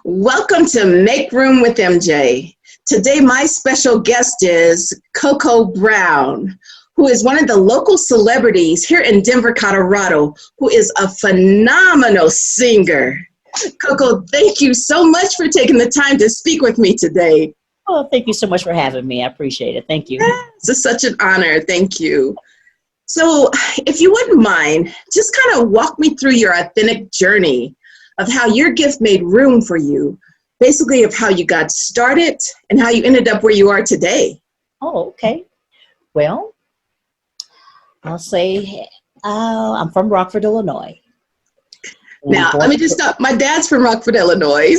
Welcome to Make Room with Emjae. Today, my special guest is Coco Brown, who is one of the local celebrities here in Denver, Colorado, who is a phenomenal singer. Coco, thank you so much for taking the time to speak with me today. Oh, thank you so much for having me. I appreciate it. Thank you. It's such an honor. Thank you. So, if you wouldn't mind, just kind of walk me through your authentic journey of how your gift made room for you, basically of how you got started and how you ended up where you are today. Oh, okay. Well, I'll say I'm from Rockford, Illinois. Now, let me just stop. My dad's from Rockford, Illinois.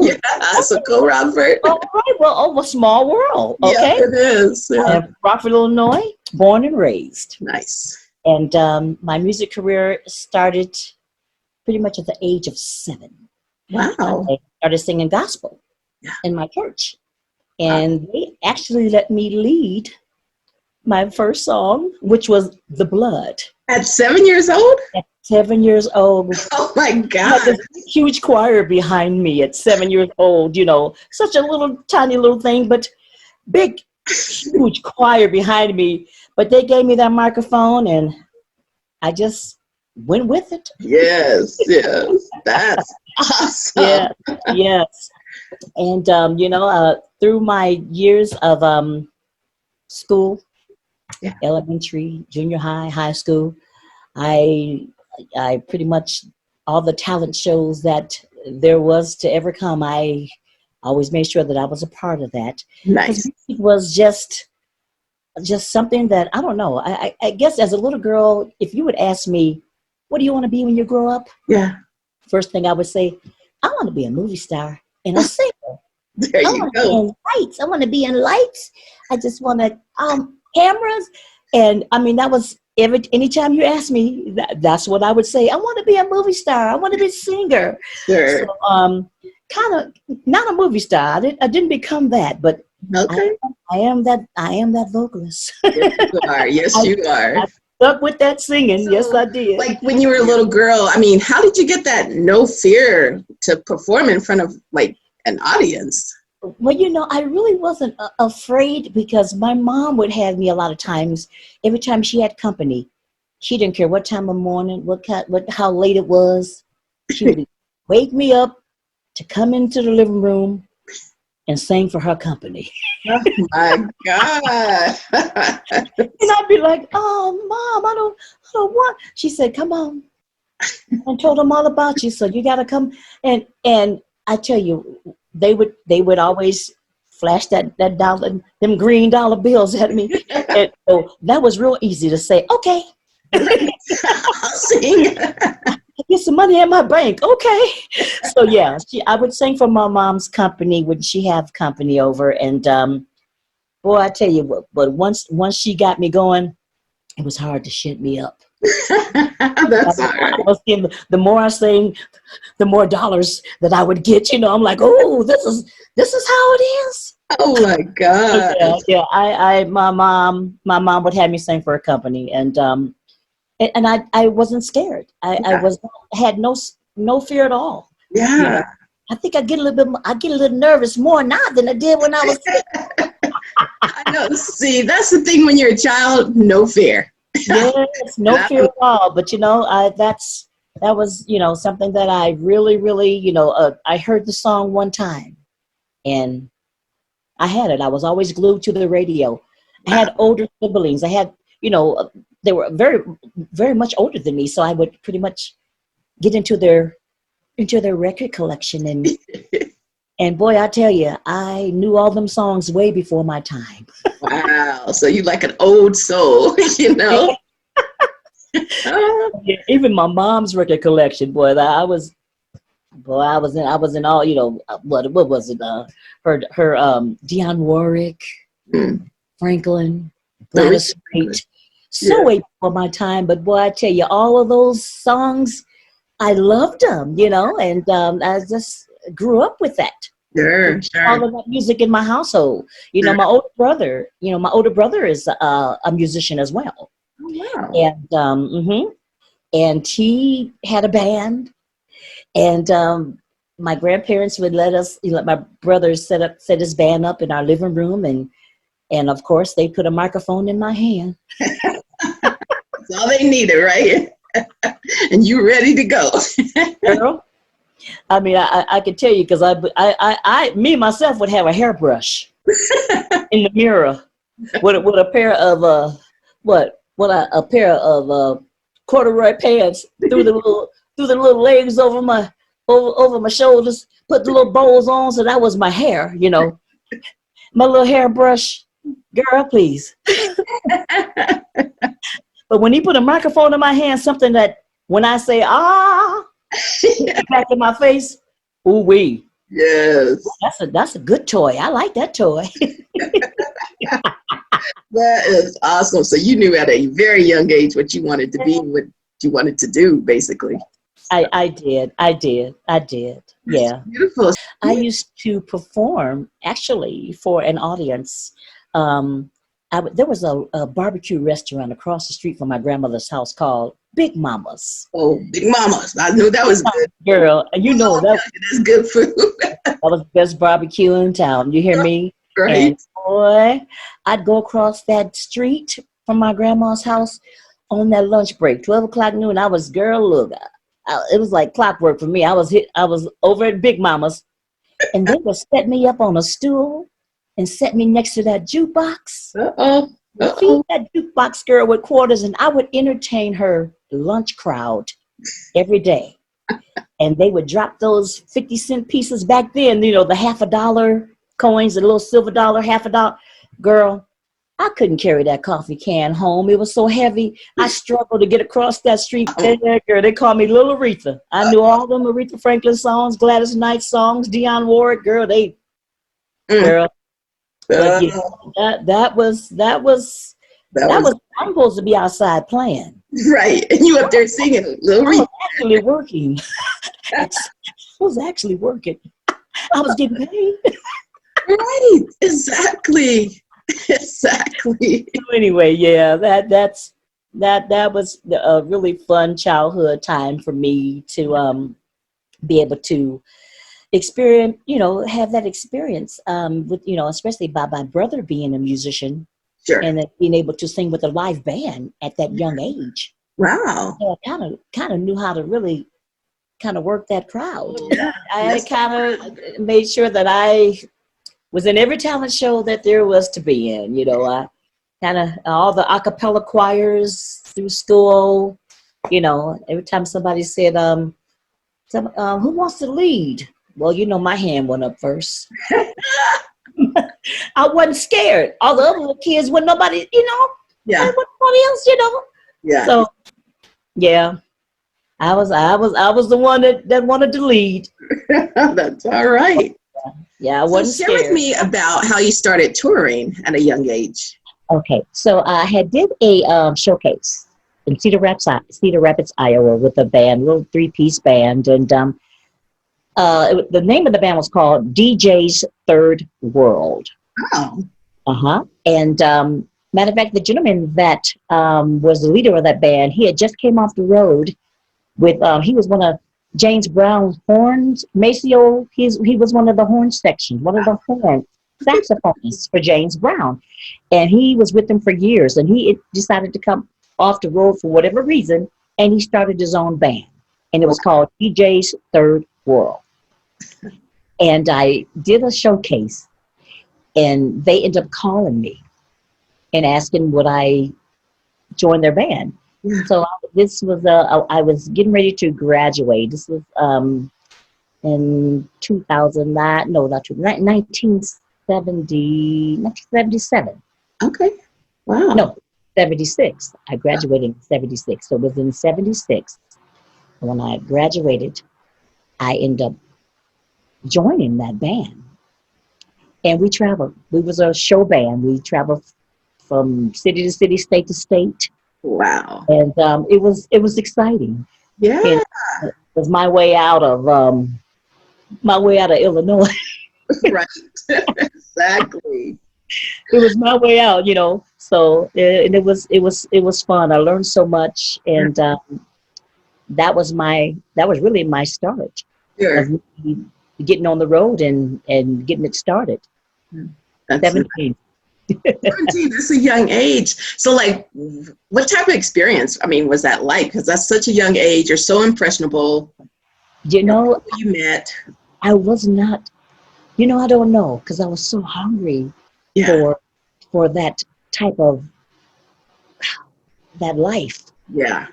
Yeah, so go Rockford. All right. Well, a small world. Okay. Yeah, it is. Yeah. Rockford, Illinois, born and raised. Nice. And my music career started pretty much at the age of 7. Wow. I started singing gospel in my church. And they actually let me lead my first song, which was The Blood. At 7 years old? At 7 years old. Oh my God. I had this huge choir behind me at 7 years old, you know, such a little tiny little thing, but big, huge choir behind me. But they gave me that microphone and I just went with it. Yes, yes. That's awesome. Yeah, yes. And, through my years of school, elementary, junior high, high school, I pretty much, all the talent shows that there was to ever come, I always made sure that I was a part of that. Nice. It was just something that, I don't know, I guess as a little girl, if you would ask me, what do you want to be when you grow up? Yeah. First thing I would say, I want to be a movie star and a singer. There you go. Be in lights. I want to be in lights. I just want to cameras. And I mean, that was anytime you ask me, that's what I would say. I want to be a movie star. I want to be a singer. Sure. So, kind of not a movie star. I didn't become that, but okay. I am that vocalist. Yes, you are. Yes, you are. I stuck with that singing. So, yes, I did. Like when you were a little girl, I mean, how did you get that no fear to perform in front of like an audience? Well, I really wasn't afraid because my mom would have me a lot of times. Every time she had company, she didn't care what time of morning, how late it was. She would wake me up to come into the living room and sing for her company. Oh my God. And I'd be like, oh, Mom, I don't want. She said, come on. I told them all about you, so you got to come. And I tell you, they would always flash that dollar, them green dollar bills at me. And so that was real easy to say, okay. I'll sing. Get some money in my bank. Okay. So yeah, I would sing for my mom's company when she have company over. And boy, I tell you what, but once she got me going, it was hard to shut me up. That's hard. The more I sang, the more dollars that I would get. I'm like, oh, this is how it is. Oh my God. Yeah. My mom would have me sing for a company, and I wasn't scared. I had no fear at all. Yeah. I think I get a little nervous more now than I did when I was sick. I know. See, that's the thing when you're a child, no fear. Yes, no fear at all. But that was something that I really I heard the song one time, and I had it. I was always glued to the radio. I had older siblings. I had they were very, very much older than me, so I would pretty much get into their record collection, and boy, I tell you, I knew all them songs way before my time. Wow! So you like an old soul, Yeah, even my mom's record collection, boy, I was in all, what was it? Her Dionne Warwick, Franklin, Gladys Knight. So way before my time, but boy, I tell you, all of those songs, I loved them, and I just grew up with that. Sure, All sure. of that music in my household. Sure. My older brother is a musician as well. Oh, wow. And he had a band, and my grandparents would let my brother set his band up in our living room, and of course they put a microphone in my hand. That's all they needed, right? And you ready to go. Girl, I mean, I could tell you because me myself would have a hairbrush in the mirror with a pair of a pair of corduroy pants through the little legs over my shoulders, put the little bows on, so that was my hair, my little hairbrush, girl, please. But when he put a microphone in my hand, something that when I say back in my face, ooh wee. Yes. That's a good toy. I like that toy. That is awesome. So you knew at a very young age what you wanted to be and what you wanted to do, basically. I did. Yeah. Beautiful. I used to perform actually for an audience. There was a barbecue restaurant across the street from my grandmother's house called Big Mama's. Oh, Big Mama's. I knew that was good. Girl, That's good food. that was the best barbecue in town. You hear me? Great. And boy, I'd go across that street from my grandma's house on that lunch break, 12 o'clock noon. I was, girl, look, it was like clockwork for me. I was over at Big Mama's, and they would set me up on a stool and set me next to that jukebox. Feed that jukebox girl with quarters, and I would entertain her lunch crowd every day. And they would drop those 50-cent pieces back then, the $50 coins, the little silver dollar, $50. Girl, I couldn't carry that coffee can home. It was so heavy. I struggled to get across that street. Girl, they called me Little Aretha. I knew all them Aretha Franklin songs, Gladys Knight songs, Dionne Warwick. Girl, girl. But yeah, that was I'm supposed to be outside playing. Right. And you up there singing Little Aretha. Actually working. I was actually working. I was getting paid. Right. Exactly. Exactly. So anyway, yeah, that was a really fun childhood time for me to be able to experience, have that experience with, especially by my brother being a musician. Sure. And then being able to sing with a live band at that young age. Wow. So I kind of knew how to really kind of work that crowd. Yeah. I kind of made sure that I was in every talent show that there was to be in. I kind of all the a cappella choirs through school. Every time somebody said, "Who wants to lead?" Well, my hand went up first. I wasn't scared. All the other little kids, when nobody, Yeah. nobody else, Yeah. So, yeah, I was the one that wanted to lead. That's all right. Yeah, I wasn't share scared. with me about how you started touring at a young age. Okay, so I had did a showcase in Cedar Rapids, Iowa, with a band, little 3-piece band, and the name of the band was called DJ's Third World. Oh. And matter of fact, the gentleman that was the leader of that band, he had just came off the road with, he was one of James Brown's horns, Maceo, he was one of the horn section, one of the horn saxophonists for James Brown. And he was with them for years, and he decided to come off the road for whatever reason, and he started his own band. And it was called DJ's Third World. And I did a showcase, and they ended up calling me and asking would I join their band. So this was I was getting ready to graduate. This was in 2009, no, not 1977. Okay. Wow. No, 76. I graduated in 76. So it was in 76. When I graduated, I ended up joining that band. And we traveled. We was a show band. We traveled from city to city, state to state. Wow. And it was exciting. Yeah. And it was my way out of Illinois. Right. Exactly. It was my way out, you know. So and it was fun. I learned so much, and that was really my start of Sure. me getting on the road and getting it started. That's 17. 17. That's a young age. So, like, what type of experience, I mean, was that like? Because that's such a young age. You're so impressionable. You You know, know, people you met. I was not. You know, I don't know because I was so hungry Yeah. for that type of that life. Yeah.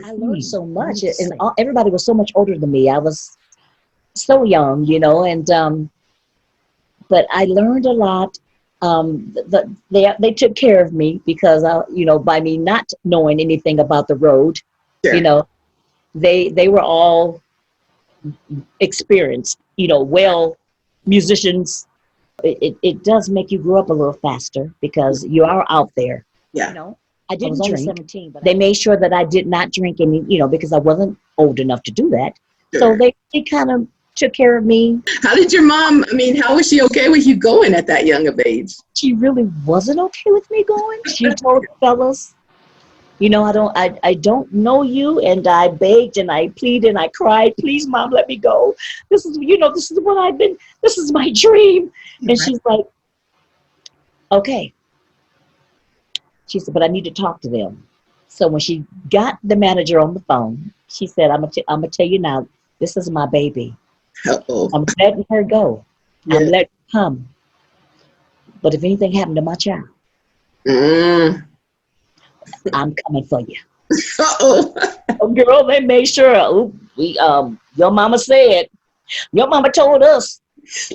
I learned so much, and everybody was so much older than me. I was so young, you know, and but I learned a lot. They took care of me because you know, by me not knowing anything about the road, you Sure. know, they were all experienced, you know, well musicians. It does make you grow up a little faster because you are out there. Yeah. You know, I didn't drink. 17, but they made sure that I did not drink any, you know, because I wasn't old enough to do that. So Sure. they kind of took care of me. How did your mom, I mean, how was she okay with you going at that young of age? She really wasn't okay with me going. She told the fellas, you know, I don't know you, and I begged and I pleaded and I cried, please, mom, let me go. This is, you know, this is what I've been. This is my dream. And Right. she's like, okay. She said, but I need to talk to them. So when she got the manager on the phone, she said, I'm gonna tell you now, this is my baby. Uh-oh. I'm letting her go. I'm Yeah. letting her come. But if anything happened to my child, Mm. I'm coming for you. Uh-oh. Oh, girl, they made sure. Your mama said, your mama told us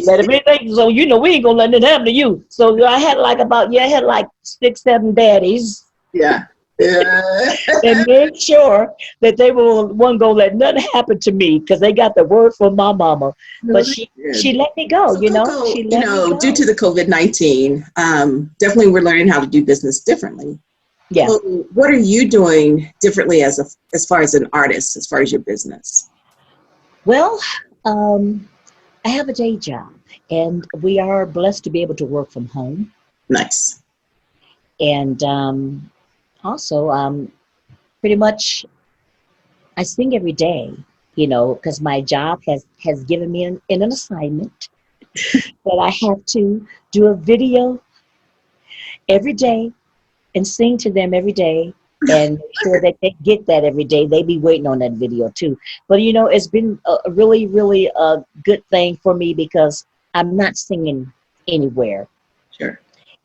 that if anything, so you know we ain't gonna let it happen to you. So I had like 6, 7 daddies Yeah. Yeah. and made sure that they were one gonna let nothing happen to me because they got the word from my mama. No, But they she did. let me go, So you know. Coco, She you let me know, due go. to the COVID-19, definitely we're learning how to do business differently. Yeah. So what are you doing differently as far as an artist, as far as your business? Well, um, I have a day job, and we are blessed to be able to work from home. Nice. And also, pretty much, I sing every day. You know, because my job has given me an assignment that I have to do a video every day and sing to them every day and make sure that they get that every day. They be waiting on that video too. But you know, it's been a really, really good thing for me because I'm not singing anywhere. Sure.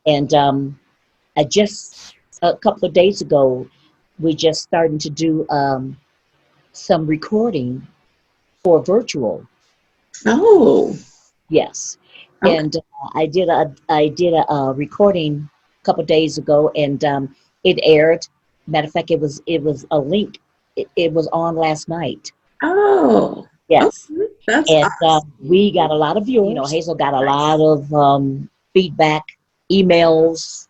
And I just a couple of days ago, we just started to do some recording for virtual. Oh, Yes, okay. and I did a recording a couple of days ago, and it aired. Matter of fact, it was a link. It was on last night. Oh, Yes, okay. That's and awesome. we got a lot of viewers. You know, Hazel got a Nice. lot of feedback, emails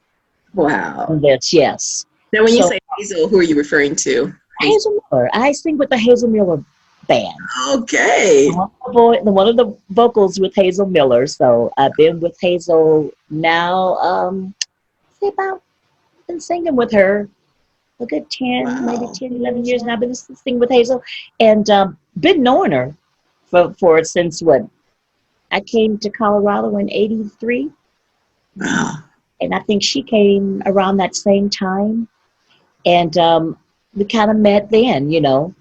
Wow. on this. Yes, Now, when you so say Hazel, who are you referring to? Hazel. Hazel Miller. I sing with the Hazel Miller band. Okay. One of the vocals with Hazel Miller. So I've been with Hazel now. Say about been singing with her a good 10, maybe Wow. 10, 11 years now. I've been singing with Hazel and been knowing her for since what? I came to Colorado in 83, Wow. and I think she came around that same time. And we kind of met then, you know.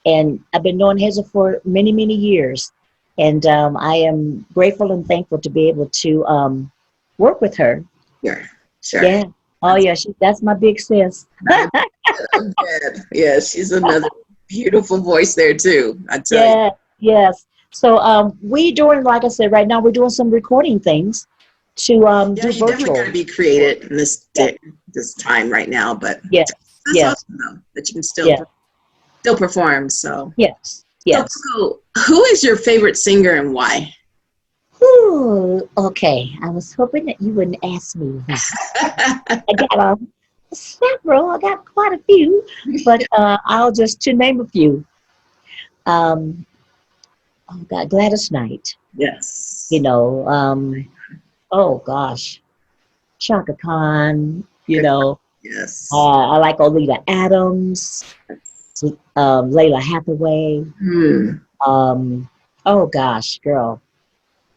And I've been knowing Hazel for many, many years. And I am grateful and thankful to be able to work with her. Sure. Sure. Yeah. Oh, That's yeah. That's my big sis. I bet. Yeah, she's another beautiful voice there too. I tell you. Yeah. Yes. So we doing, like I said, right now we're doing some recording things to Yeah, do you definitely got to virtual. be creative in Yeah. this time right now. But Yes. that's Yes. awesome though that you can Yeah. still perform. So, Yes. so, Yes. so who is your favorite singer and why? Ooh, okay. I was hoping that you wouldn't ask me that. I got several. I got quite a few, but I'll just to name a few. Um, oh God, Gladys Knight. Yes. You know, oh gosh, Chaka Khan. You Good. know, Yes. I like Olita Adams, Layla Hathaway. Hmm. Um, oh gosh, girl,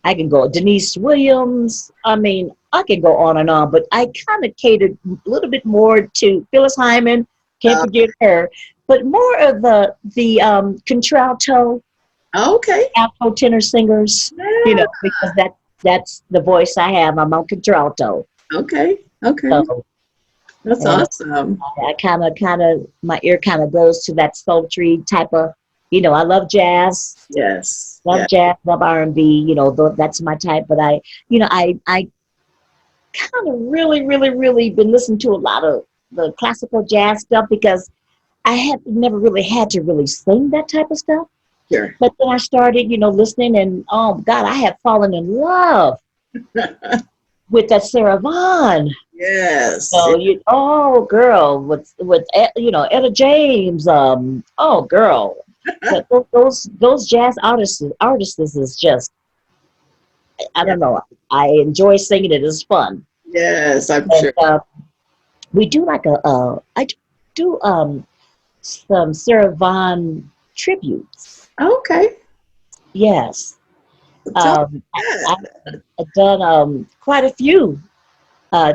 I can go Denise Williams. I mean, I can go on and on, but I kind of catered a little bit more to Phyllis Hyman. Can't Uh, forget her, but more of the contralto, okay. alto tenor singers. You Yeah. know, because that's the voice I have. I'm on contralto. Okay. Okay. So, That's and awesome. I kind of, my ear kind of goes to that sultry type of, I love jazz, Yes. Yeah. love R&B, that's my type. But I kind of really been listening to a lot of the classical jazz stuff because I have never really had to really sing that type of stuff. Sure. But then I started, listening, and oh God, I have fallen in love with that Sarah Vaughan. Yes. So oh girl, with Etta James, oh girl, those jazz artists is just, I Yeah. don't know. I enjoy singing it. It's fun. Yes, I'm And sure. we do like I do some Sarah Vaughan tributes. Okay. Yes, Tell I've done quite a few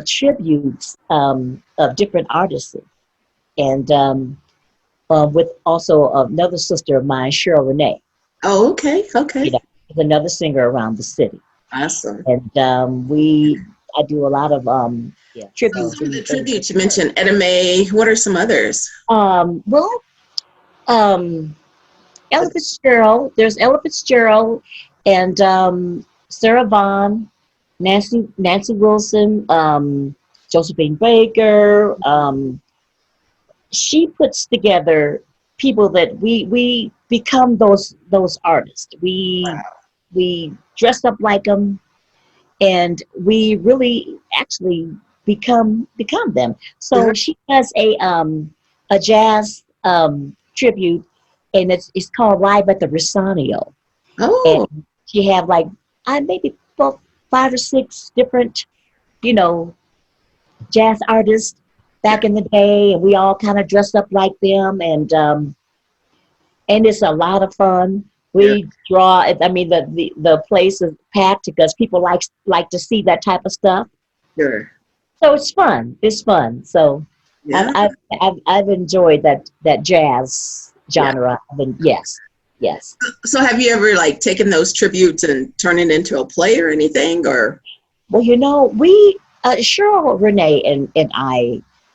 tributes of different artists, and with also another sister of mine, Cheryl Renee. Oh, okay. Okay. Is another singer around the city, Awesome. and I do a lot of So tributes some of the and things like tributes you mentioned, Emjae. What are some others? well, um, Ella Fitzgerald. There's Ella Fitzgerald and Sarah Vaughan, Nancy Wilson, Josephine Baker. She puts together people that we become those artists. We dress up like them, and we really actually become them. Yeah. So she has a jazz tribute, and it's called Live at the Rosanio, Oh, and she have like I maybe about 5 or 6 different you know jazz artists sure. back in the day, and we all kind of dressed up like them, and it's a lot of fun. Yeah. We draw. I mean, the place is packed because people like to see that type of stuff. Sure. So it's fun. It's fun. So I've Yeah. I've I've enjoyed that jazz Yeah. genre. Yes, yes. So have you ever like taken those tributes and turned it into a play or anything? Or Well, we Cheryl Renee and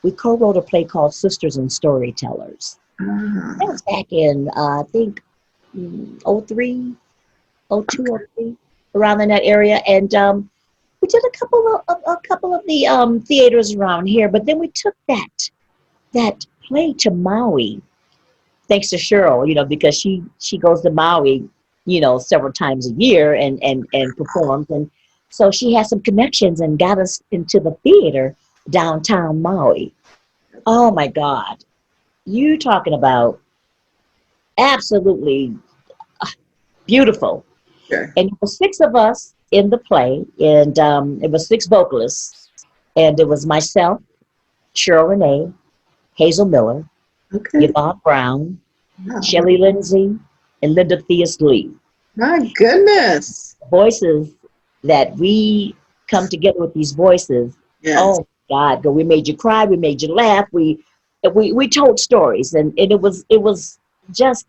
we co-wrote a play called Sisters and Storytellers. That ah, was back in I think '03, '02, '03, around in that area, and we did a couple of the theaters around here. But then we took that play to Maui, thanks to Cheryl, because she goes to Maui, several times a year and performs, and so she has some connections and got us into the theater downtown Maui. Oh my God, you talking about absolutely beautiful. sure. And it was 6 of us in the play, and it was 6 vocalists, and it was myself, Cheryl Renee, Hazel Miller, Okay. Yvonne Brown, Wow. Shelley Lindsay, and Linda Theus Lee. My goodness. Voices that we come together with these voices. Yes. Oh God, we made you cry, we made you laugh, we told stories, and it was just,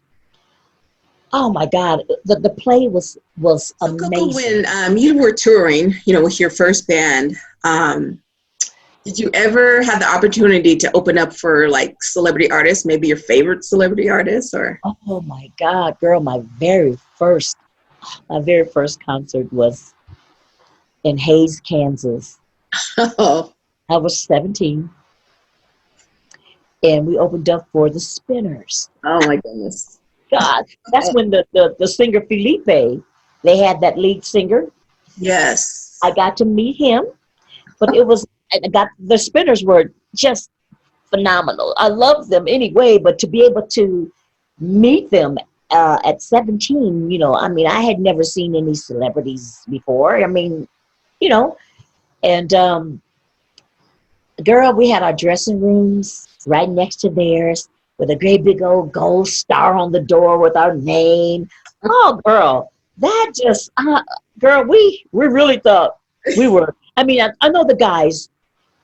oh my God, the play was So Coco, amazing. when you were touring, with your first band, did you ever have the opportunity to open up for like celebrity artists, maybe your favorite celebrity artists or? Oh my God, girl, my very first concert was in Hays, Kansas. Oh, I was 17, and we opened up for the Spinners. oh my goodness. God, that's Oh, when the singer Felipe, they had that lead singer. yes. I got to meet him, but the Spinners were just phenomenal. I love them anyway, but to be able to meet them at 17, I mean, I had never seen any celebrities before. I mean, you know, and girl, we had our dressing rooms right next to theirs with a great big old gold star on the door with our name. Oh, girl, that just, girl, we really thought we were. I mean, I know the guys.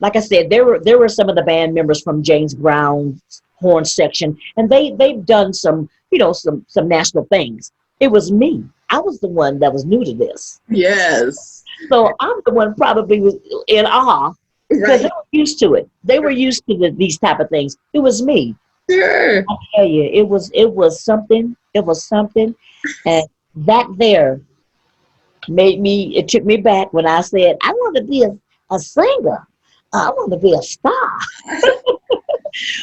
Like I said, there were some of the band members from James Brown's horn section, and they've done some some national things. It was me. I was the one that was new to this. Yes. So I'm the one probably was in awe because they were used to it. They were used to these type of things. It was me. Sure. I tell you, it was something. It was something, and that there made me. It took me back when I said I want to be a singer. I want to be a star.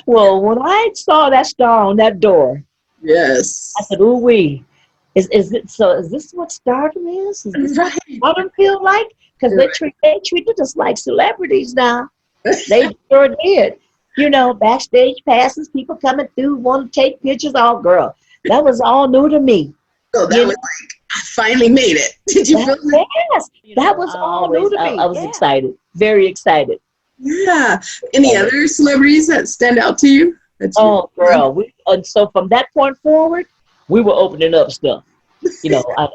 Well, when I saw that star on that door, yes, I said, "Ooh wee, is it so? Is this what stardom is? Is this what stardom feel like? Because they treated us like celebrities now. They sure did. Backstage passes, people coming through, want to take pictures. Oh, girl, that was all new to me. So that was like, I finally made it. Did you feel that? Yes, that was all new to me. I was excited, very excited. Yeah. Any other celebrities that stand out to you? Oh, girl. And so from that point forward, we were opening up stuff.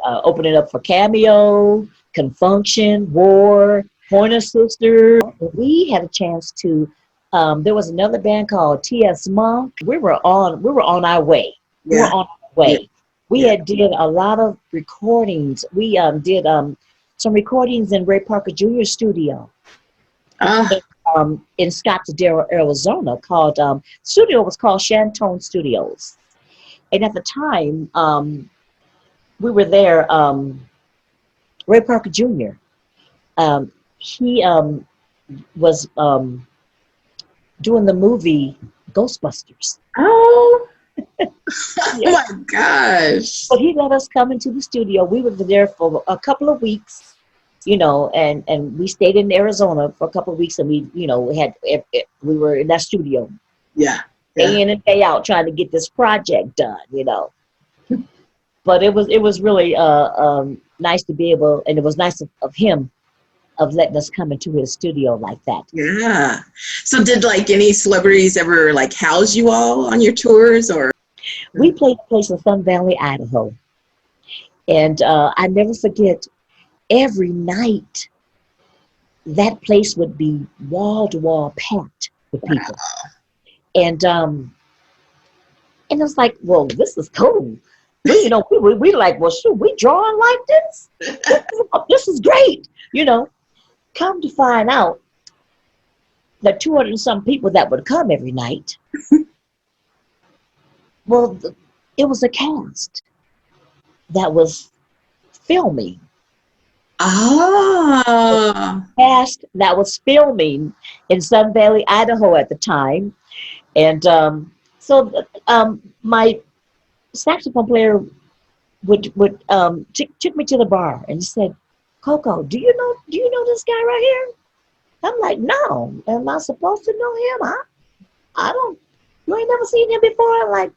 Opening up for Cameo, Confunction, War, Pointer Sisters. We had a chance to. There was another band called T.S. Monk. We were on our way. Yeah. We were on our way. Yeah. We had did a lot of recordings. We did some recordings in Ray Parker Jr. studio. In Scottsdale, Arizona, called studio was called Shantone Studios, and at the time we were there. Ray Parker Jr. He was doing the movie Ghostbusters. Oh, oh my gosh! But he let us come into the studio. We were there for a couple of weeks. And we stayed in Arizona for a couple of weeks, and we were in that studio, day in and day out, trying to get this project done, But it was really nice to be able, and it was nice of him, of letting us come into his studio like that. Yeah. So did any celebrities ever house you all on your tours, or? We played a place in Sun Valley, Idaho, and I never forget. Every night, that place would be wall to wall packed with people, and it's like, well, this is cool. We like, well, shoot, we drawing like this. This is great. Come to find out, the 200 and some people that would come every night. Well, it was a cast that was filming. Cast that was filming in Sun Valley, Idaho at the time, and so my saxophone player would took me to the bar and said, "Coco, do you know this guy right here?" I'm like, "No, am I supposed to know him? I don't. You ain't never seen him before?" I'm like,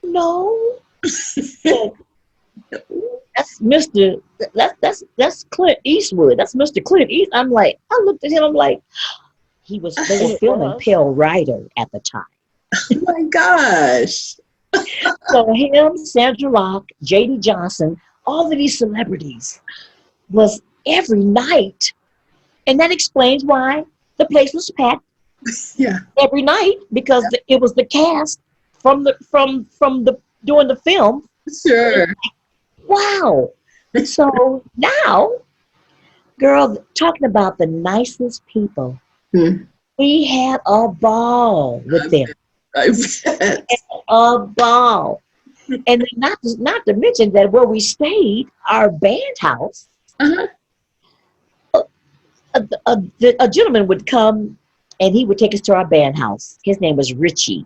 "No." That's Mr. That's Clint Eastwood. That's Mr. Clint East. I'm like, I looked at him. I'm like, they were filming Pale Rider at the time. Oh my gosh! So him, Sandra Rock, J.D. Johnson, all of these celebrities was every night, and that explains why the place was packed. Yeah. Every night, because it was the cast from the doing the film. Sure. Wow. So now, girl, talking about the nicest people, we had a ball with them. A ball. And not to mention that where we stayed, our band house, a gentleman would come and he would take us to our band house. His name was Richie.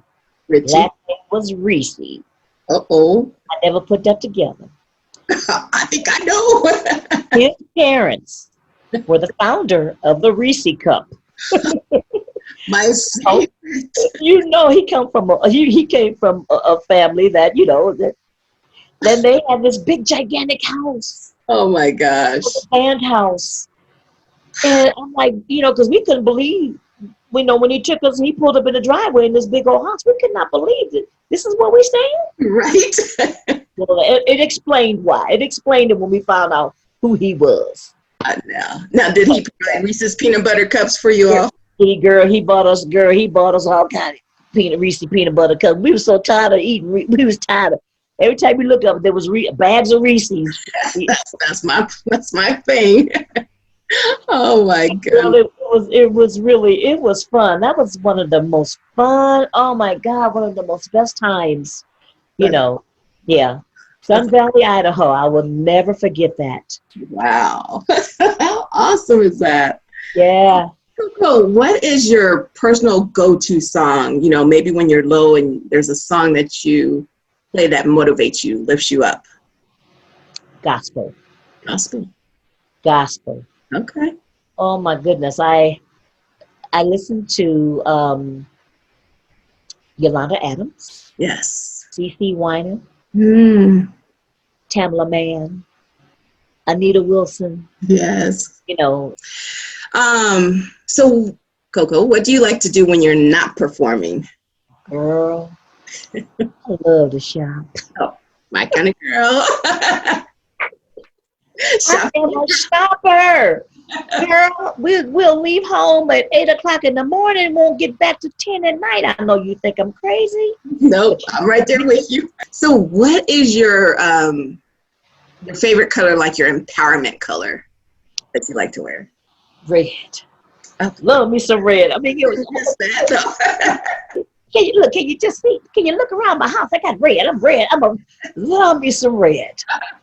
Last name was Reese. Uh-oh. I never put that together. I think I know. His parents were the founder of the Reese Cup. My favorite. He came from a family that Then they had this big gigantic house, Oh my gosh. the band house. And I'm like, because we couldn't believe, when he took us and he pulled up in the driveway in this big old house, we could not believe it. This is where we staying? Right? Well, it explained why. It explained it when we found out who he was. Now, did he provide Reese's peanut butter cups for you all? He bought us all kind of Reese's peanut butter cups. We were so tired of eating. We was tired of, every time we look up, there was bags of Reese's. That's my thing. Oh my God. Well, it was fun. That was one of the most fun. Oh my God, one of the most best times. Yeah. Sun Valley, Idaho. I will never forget that. Wow. How awesome is that? Yeah. Coco, what is your personal go-to song? Maybe when you're low and there's a song that you play that motivates you, lifts you up. Gospel. Okay. Oh my goodness. I listened to Yolanda Adams. Yes. CeCe Winans. Tamla Mann. Anita Wilson. Yes. So, Coco, what do you like to do when you're not performing? Girl, I love to shop. Oh, my kind of girl. I am a shopper. Girl, we'll leave home at 8 o'clock in the morning. Won't get back to 10 at night. I know you think I'm crazy. Nope, I'm right there with you. So what is your favorite color, like your empowerment color that you like to wear? Red. Love me some red. I mean, can you just see? Can you look around my house? I got red. I'm red. Love me some red.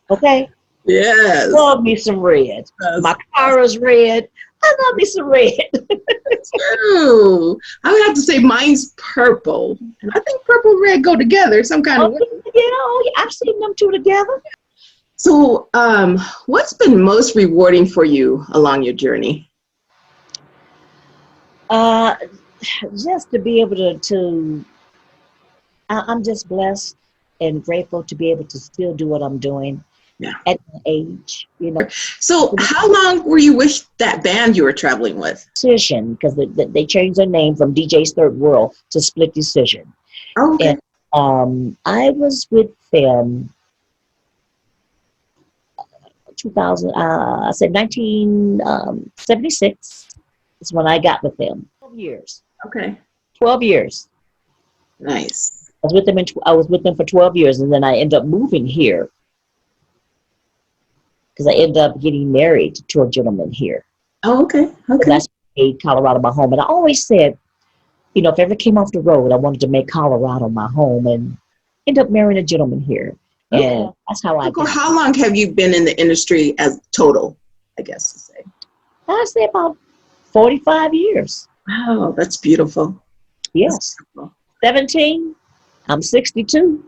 Okay? Yes. Love me some red. My car is red. I love me some red. True. I would have to say mine's purple. And I think purple and red go together some kind of way. I've seen them two together. So what's been most rewarding for you along your journey? Just to be able to I'm just blessed and grateful to be able to still do what I'm doing at my age, So how long were you with that band you were traveling with? Decision, because they changed their name from DJ's Third World to Split Decision. Oh, okay. And I was with them 1976 is when I got with them. 12 years. Okay. 12 years. Nice. I was with them for 12 years, and then I ended up moving here because I ended up getting married to a gentleman here. Oh, okay. Okay. That's made Colorado my home, and I always said, if I ever came off the road, I wanted to make Colorado my home, and end up marrying a gentleman here. And that's how I got. How long have you been in the industry as total, I guess to say? I'd say about 45 years. Wow, that's beautiful. Yes. That's beautiful. 17. I'm 62.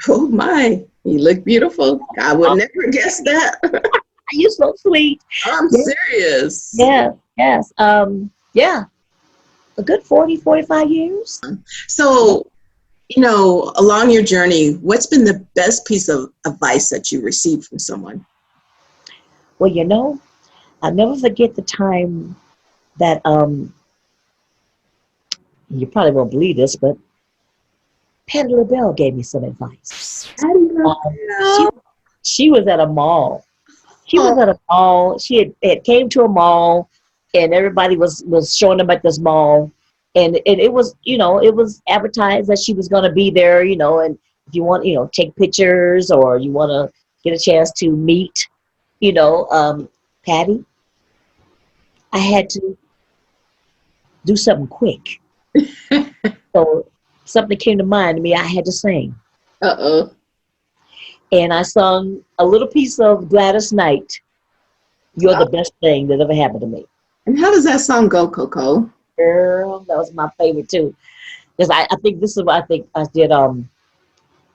Oh my, you look beautiful. I would never guess that. You're so sweet. I'm serious. Yeah, yes. Yeah. A good 40, 45 years. So, along your journey, what's been the best piece of advice that you received from someone? Well, I'll never forget the time that, you probably won't believe this, but Patti LaBelle gave me some advice. She was at a mall. She had came to a mall, and everybody was showing them at this mall. And it was, it was advertised that she was going to be there, and if you want, take pictures or you want to get a chance to meet, Patti, I had to do something quick. So something came to mind to me. I had to sing. Uh-oh. And I sung a little piece of Gladys Knight. You're the best thing that ever happened to me. And how does that song go, Coco? Girl, that was my favorite too. Because I think this is what I think I did.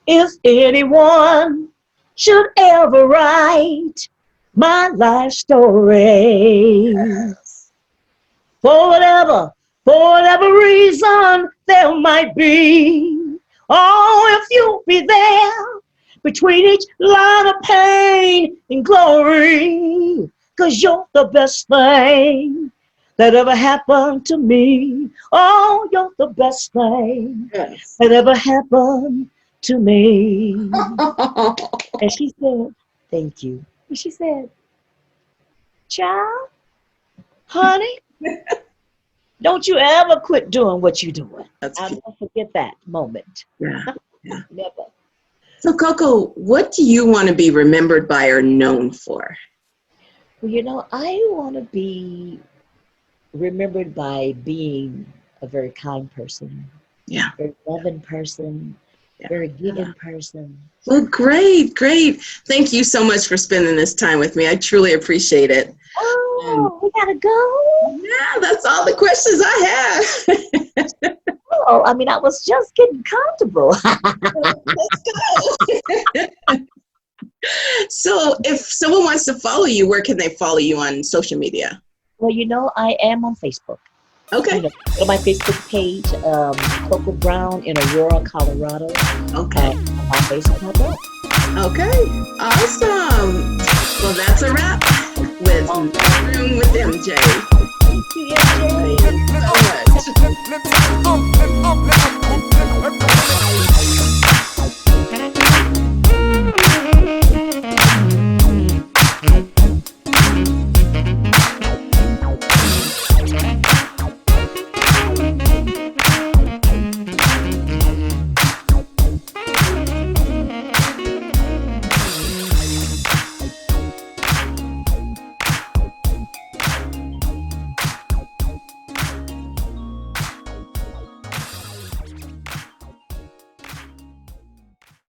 If anyone should ever write my life story, for whatever reason there might be, oh, if you'll be there between each line of pain and glory. 'Cause you're the best thing that ever happened to me. Oh, you're the best thing that ever happened to me. And she said, thank you. And she said, child, honey, don't you ever quit doing what you're doing. I'll never forget that moment. Yeah. Never. So, Coco, what do you want to be remembered by or known for? Well, you know, I want to be remembered by being a very kind person, Yeah. very loving person, very giving person. Well, great. Thank you so much for spending this time with me. I truly appreciate it. Oh, we gotta go. Yeah, that's all the questions I have. Oh, I mean, I was just getting comfortable. Let's go. So if someone wants to follow you, where can they follow you on social media? Well, you know, I am on Facebook. Okay. You know, go to my Facebook page, Coco Brown in Aurora, Colorado. Okay. On Facebook. Okay. Awesome. Well, that's a wrap with Room with Emjae. Thank you, Emjae. Thank you so much.